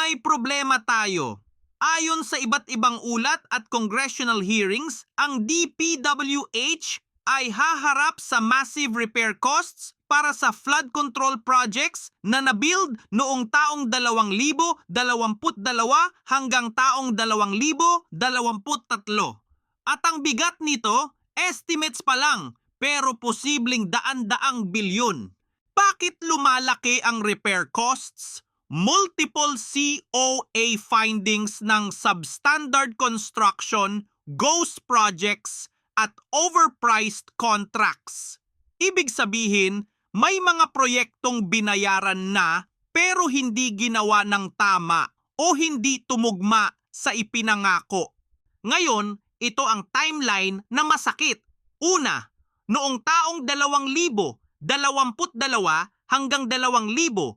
may problema tayo. Ayon sa iba't ibang ulat at congressional hearings, ang DPWH ay haharap sa massive repair costs para sa flood control projects na nabuild noong taong 2022 hanggang taong 2023. At ang bigat nito, estimates pa lang, pero posibleng daan-daang bilyon. Bakit lumalaki ang repair costs? Multiple COA findings ng substandard construction, ghost projects, at overpriced contracts. Ibig sabihin, may mga proyektong binayaran na pero hindi ginawa ng tama o hindi tumugma sa ipinangako. Ngayon, ito ang timeline na masakit. Una, noong taong 2022 hanggang 2023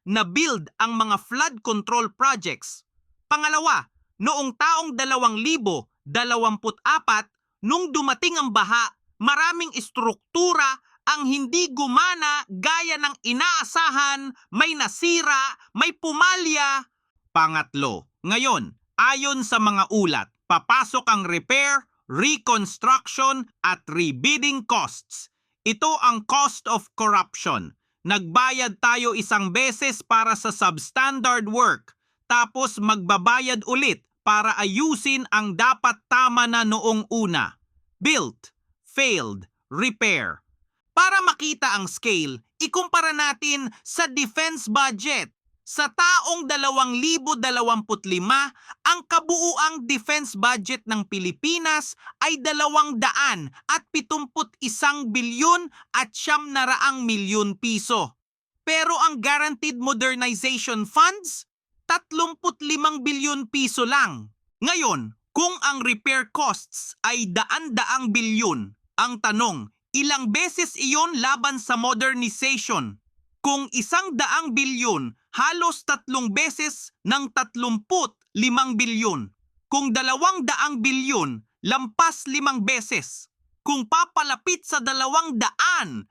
na build ang mga flood control projects. Pangalawa, noong taong 2024, nung dumating ang baha, maraming istruktura ang hindi gumana gaya ng inaasahan, may nasira, may pumalya. Pangatlo, ngayon, ayon sa mga ulat, papasok ang repair, reconstruction at rebidding costs. Ito ang cost of corruption. Nagbayad tayo isang beses para sa substandard work, tapos magbabayad ulit para ayusin ang dapat tama na noong una. Built, failed, repair. Para makita ang scale, ikumpara natin sa defense budget. Sa taong 2025, ang kabuuang defense budget ng Pilipinas ay 271 bilyon at 900 milyon piso. Pero ang guaranteed modernization funds, 35 bilyon piso lang. Ngayon, kung ang repair costs ay daan-daang bilyon, ang tanong, ilang beses iyon laban sa modernization? Kung 100 bilyon, halos 3 beses ng 35 bilyon. Kung 200 bilyon, lampas 5 beses. Kung papalapit sa 271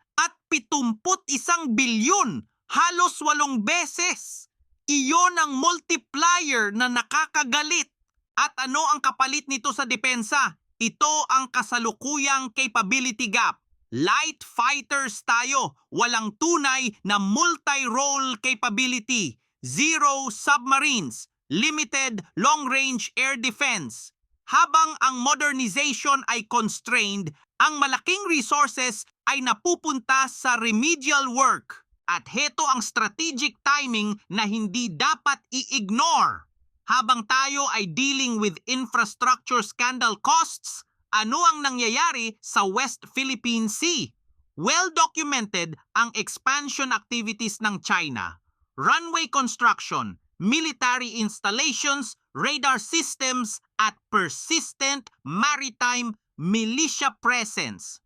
bilyon, halos 8 beses. Iyon ang multiplier na nakakagalit. At ano ang kapalit nito sa depensa? Ito ang kasalukuyang capability gap. Light fighters tayo, walang tunay na multi-role capability, zero submarines, limited long-range air defense. Habang ang modernization ay constrained, ang malaking resources ay napupunta sa remedial work. At heto ang strategic timing na hindi dapat i-ignore. Habang tayo ay dealing with infrastructure scandal costs, ano ang nangyayari sa West Philippine Sea? Well-documented ang expansion activities ng China. Runway construction, military installations, radar systems, at persistent maritime militia presence.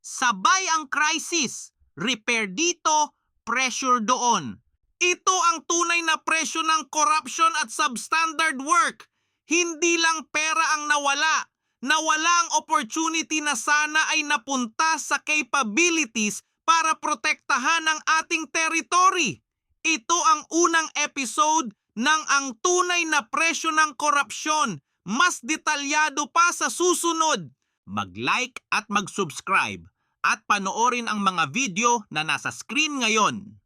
Sabay ang crisis, repair dito, pressure doon. Ito ang tunay na presyo ng corruption at substandard work. Hindi lang pera ang nawala. Nawala ang opportunity na sana ay napunta sa capabilities para protektahan ang ating territory. Ito ang unang episode ng ang tunay na presyo ng korupsyon. Mas detalyado pa sa susunod. Mag-like at mag-subscribe at panoorin ang mga video na nasa screen ngayon.